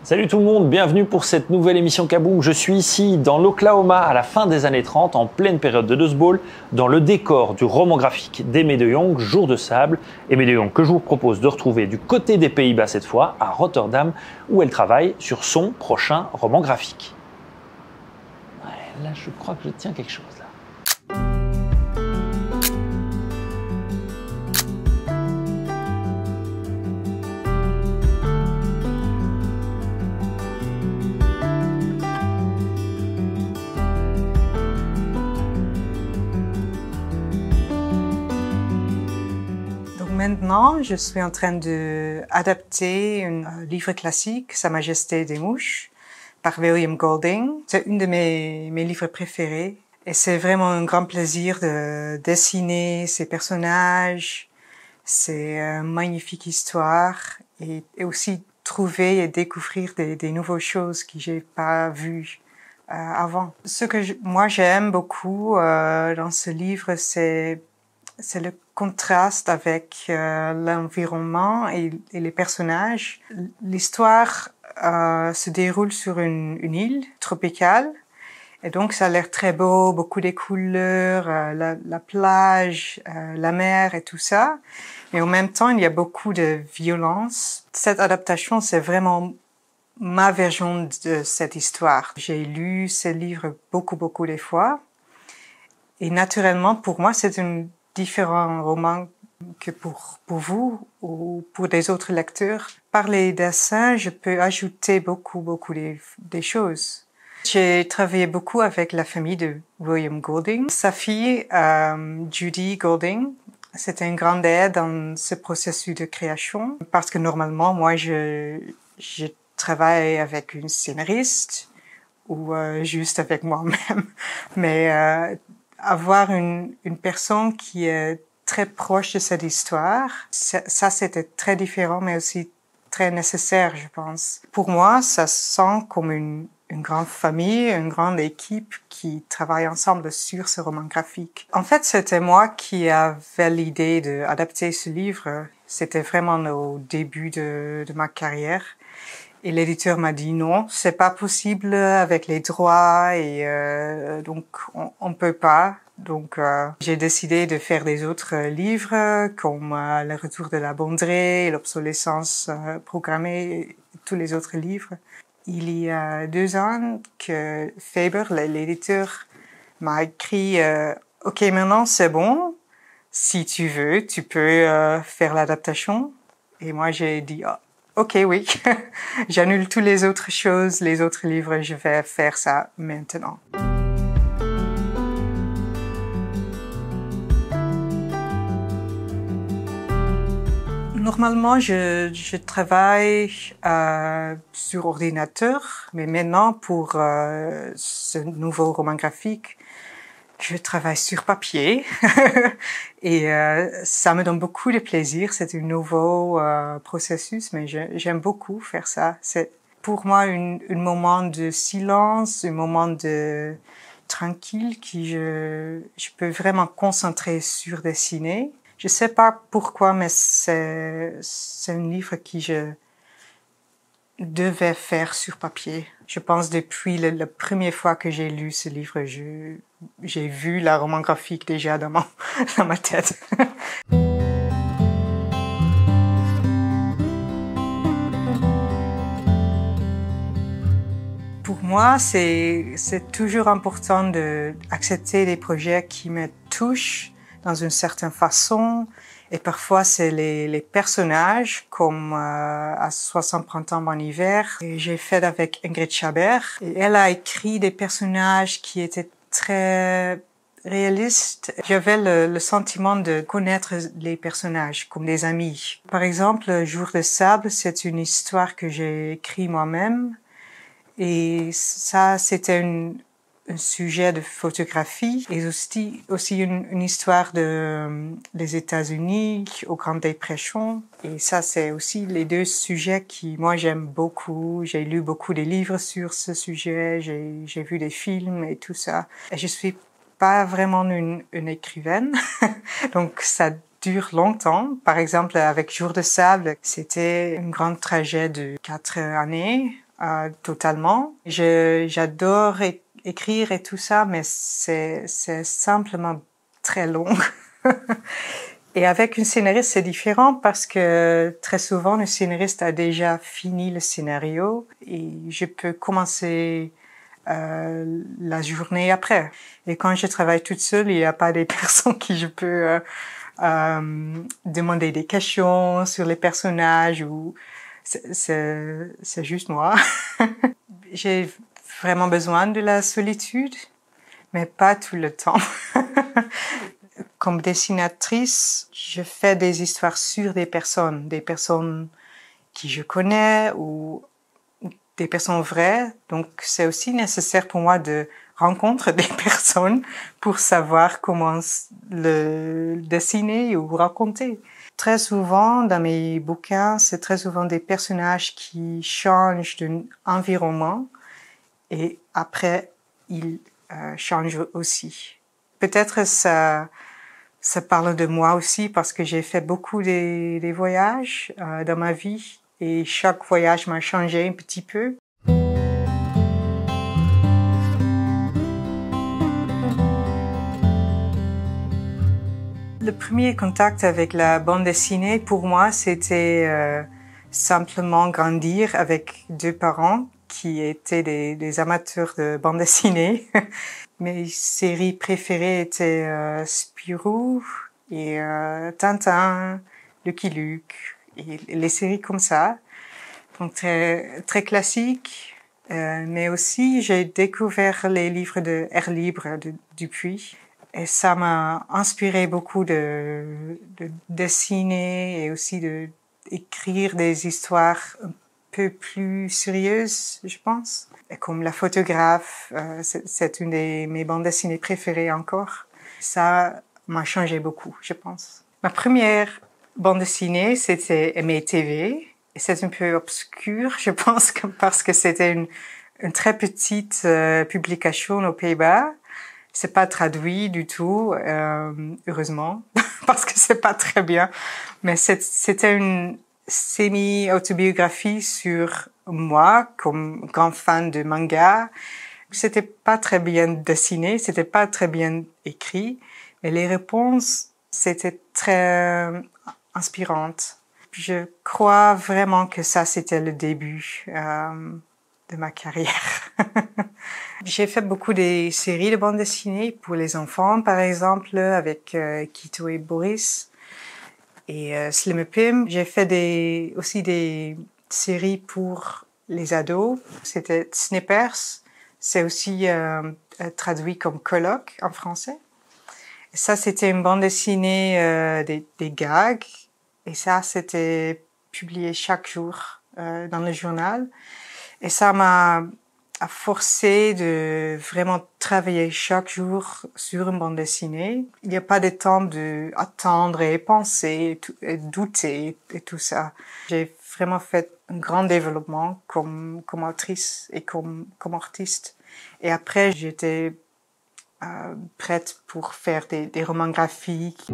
Salut tout le monde, bienvenue pour cette nouvelle émission Kaboom. Je suis ici dans l'Oklahoma à la fin des années 30, en pleine période de Dust Bowl, dans le décor du roman graphique d'Aimée de Jong, Jour de sable. Aimée de Jong que je vous propose de retrouver du côté des Pays-Bas cette fois, à Rotterdam, où elle travaille sur son prochain roman graphique. Ouais, là je crois que je tiens quelque chose là. Maintenant, je suis en train d'adapter un livre classique, Sa Majesté des Mouches, par William Golding. C'est une de mes livres préférés. Et c'est vraiment un grand plaisir de dessiner ces personnages. C'est une magnifique histoire. Et aussi trouver et découvrir des nouvelles choses que j'ai pas vues avant. Ce que moi j'aime beaucoup dans ce livre, c'est le contraste avec l'environnement et les personnages. L'histoire se déroule sur une île tropicale et donc ça a l'air très beau, beaucoup de couleurs, la plage, la mer et tout ça. Mais en même temps, il y a beaucoup de violence. Cette adaptation, c'est vraiment ma version de cette histoire. J'ai lu ce livre beaucoup de fois et naturellement, pour moi, c'est un différent roman que pour vous ou pour des autres lecteurs. Par les dessins, je peux ajouter beaucoup des choses. J'ai travaillé beaucoup avec la famille de William Golding. Sa fille, Judy Golding, c'était une grande aide dans ce processus de création parce que normalement, moi, je travaille avec une scénariste ou juste avec moi-même. Mais avoir une personne qui est très proche de cette histoire, ça c'était très différent, mais aussi très nécessaire, je pense. Pour moi, ça sent comme une grande famille, une grande équipe qui travaille ensemble sur ce roman graphique. En fait, c'était moi qui avais l'idée d'adapter ce livre. C'était vraiment au début de ma carrière. Et l'éditeur m'a dit non, c'est pas possible avec les droits et donc on peut pas. Donc j'ai décidé de faire des autres livres comme Le Retour de la Bondrée, L'Obsolescence programmée, et tous les autres livres. Il y a 2 ans que Faber, l'éditeur, m'a écrit OK, maintenant c'est bon, si tu veux, tu peux faire l'adaptation. Et moi j'ai dit OK, oui. J'annule toutes les autres choses, les autres livres, je vais faire ça maintenant. Normalement, je travaille sur ordinateur, mais maintenant, pour ce nouveau roman graphique, je travaille sur papier et ça me donne beaucoup de plaisir. C'est un nouveau processus, mais j'aime beaucoup faire ça. C'est pour moi un moment de silence, un moment de tranquille qui je peux vraiment concentrer sur dessiner. Je sais pas pourquoi, mais c'est un livre que je devais faire sur papier. Je pense depuis la première fois que j'ai lu ce livre, j'ai vu la roman graphique déjà dans ma tête. Pour moi, c'est toujours important d'accepter des projets qui me touchent dans une certaine façon. Et parfois, c'est les personnages, comme à 60 printemps en hiver. Et j'ai fait avec Ingrid Chabert. Et elle a écrit des personnages qui étaient très réalistes. J'avais le sentiment de connaître les personnages comme des amis. Par exemple, Jour de sable, c'est une histoire que j'ai écrite moi-même. Et ça, c'était un sujet de photographie et aussi une histoire des États-Unis aux Grandes Dépressions. Et ça, c'est aussi les 2 sujets qui, moi, j'aime beaucoup. J'ai lu beaucoup de livres sur ce sujet, j'ai vu des films et tout ça. Et je suis pas vraiment une écrivaine, donc ça dure longtemps. Par exemple, avec Jour de sable, c'était un grand trajet de 4 années totalement. J'adore écrire et tout ça, mais c'est simplement très long. Et avec une scénariste, c'est différent parce que très souvent, le scénariste a déjà fini le scénario et je peux commencer la journée après. Et quand je travaille toute seule, il n'y a pas des personnes qui je peux demander des questions sur les personnages ou c'est juste moi. J'ai vraiment besoin de la solitude, mais pas tout le temps. Comme dessinatrice, je fais des histoires sur des personnes qui je connais ou des personnes vraies. Donc, c'est aussi nécessaire pour moi de rencontrer des personnes pour savoir comment le dessiner ou raconter. Très souvent, dans mes bouquins, c'est très souvent des personnages qui changent d'environnement et après, ils changent aussi. Peut-être ça parle de moi aussi parce que j'ai fait beaucoup des voyages dans ma vie et chaque voyage m'a changé un petit peu. Le premier contact avec la bande dessinée, pour moi, c'était simplement grandir avec deux parents qui étaient des amateurs de bande dessinée. Mes séries préférées étaient Spirou et Tintin, Lucky Luke et les séries comme ça. Donc très très classiques. Mais aussi j'ai découvert les livres de Air Libre de Dupuis. Et ça m'a inspiré beaucoup de dessiner et aussi de écrire des histoires un peu plus sérieuses, je pense. Et comme La Photographe, c'est une de mes bandes dessinées préférées encore. Ça m'a changé beaucoup, je pense. Ma première bande dessinée, c'était Aimé TV. Et c'est un peu obscur, je pense, parce que c'était une très petite publication aux Pays-Bas. C'est pas traduit du tout, heureusement, parce que c'est pas très bien. Mais c'était une semi-autobiographie sur moi, comme grand fan de manga. C'était pas très bien dessiné, c'était pas très bien écrit, mais les réponses, c'était très inspirantes. Je crois vraiment que ça, c'était le début de ma carrière. J'ai fait beaucoup des séries de bandes dessinées pour les enfants, par exemple, avec Kito et Boris et Slim et Pim. J'ai fait aussi des séries pour les ados. C'était Snippers. C'est aussi traduit comme colloque en français. Et ça, c'était une bande dessinée des gags. Et ça, c'était publié chaque jour dans le journal. Et ça m'a forcé de vraiment travailler chaque jour sur une bande dessinée. Il n'y a pas de temps d'attendre et penser et douter et tout ça. J'ai vraiment fait un grand développement comme autrice et comme artiste. Et après, j'étais prête pour faire des romans graphiques.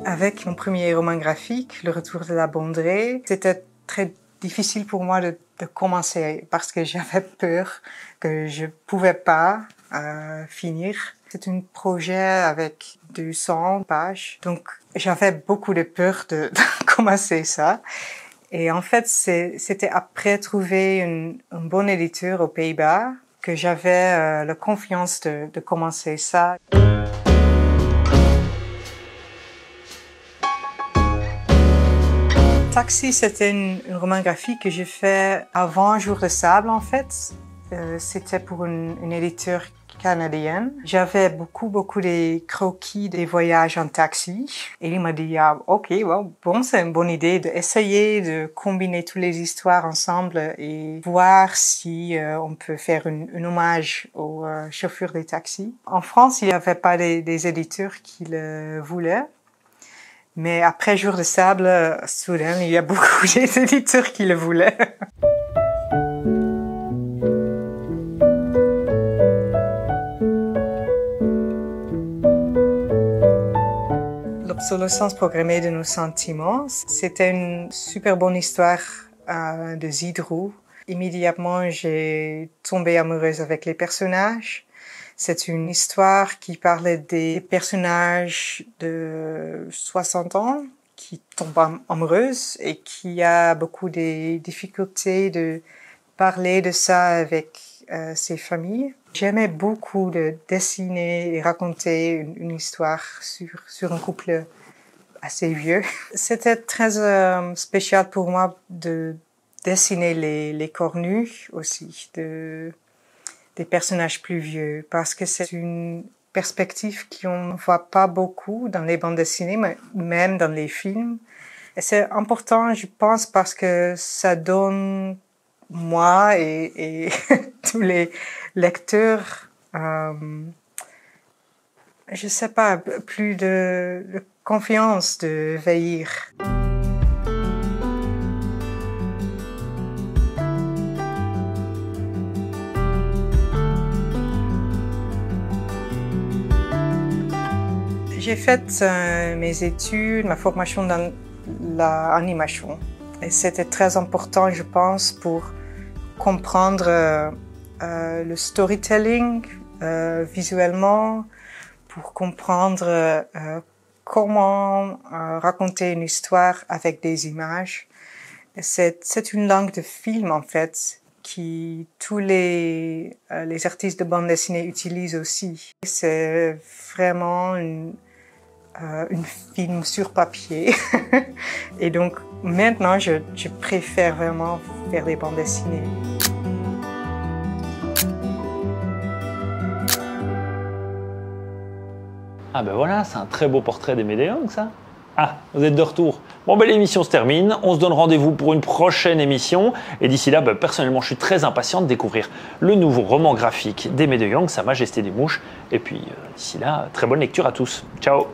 Avec mon premier roman graphique, Le Retour de la Bondrée, c'était très difficile pour moi de commencer parce que j'avais peur que je pouvais pas finir. C'est un projet avec 200 pages, donc j'avais beaucoup de peur de commencer ça. Et en fait, c'était après trouver un bon éditeur aux Pays-Bas que j'avais la confiance de commencer ça. Taxi, c'était un roman graphique que j'ai fait avant Jour de sable, en fait. C'était pour une éditeur canadienne. J'avais beaucoup des croquis des voyages en taxi. Et il m'a dit, ah, ok, well, bon, c'est une bonne idée d'essayer de combiner toutes les histoires ensemble et voir si on peut faire un hommage aux chauffeurs des taxis. En France, il n'y avait pas des éditeurs qui le voulaient. Mais après Jour de sable, soudain, il y a beaucoup d'éditeurs qui le voulaient. Le sur le sens programmé de nos sentiments. C'était une super bonne histoire de Zidrou. Immédiatement, j'ai tombé amoureuse avec les personnages. C'est une histoire qui parlait des personnages de 60 ans qui tombent amoureuses et qui a beaucoup de difficultés de parler de ça avec ses familles. J'aimais beaucoup de dessiner et raconter une histoire sur un couple assez vieux. C'était très spécial pour moi de dessiner les cornus aussi, des personnages plus vieux, parce que c'est une perspective qu'on ne voit pas beaucoup dans les bandes dessinées, mais même dans les films. Et c'est important, je pense, parce que ça donne moi et tous les lecteurs, je sais pas, plus de confiance de vieillir. J'ai fait mes études, ma formation dans l'animation. Et c'était très important, je pense, pour comprendre le storytelling visuellement, pour comprendre comment raconter une histoire avec des images. C'est une langue de film, en fait, qui tous les artistes de bande dessinée utilisent aussi. C'est vraiment une film sur papier. Et donc, maintenant, je préfère vraiment faire des bandes dessinées. Ah ben voilà, c'est un très beau portrait d'Aimé de Jong, ça. Ah, vous êtes de retour. Bon ben l'émission se termine, on se donne rendez-vous pour une prochaine émission. Et d'ici là, personnellement, je suis très impatient de découvrir le nouveau roman graphique d'Aimé de Jong, Sa Majesté des Mouches. Et puis d'ici là, très bonne lecture à tous. Ciao.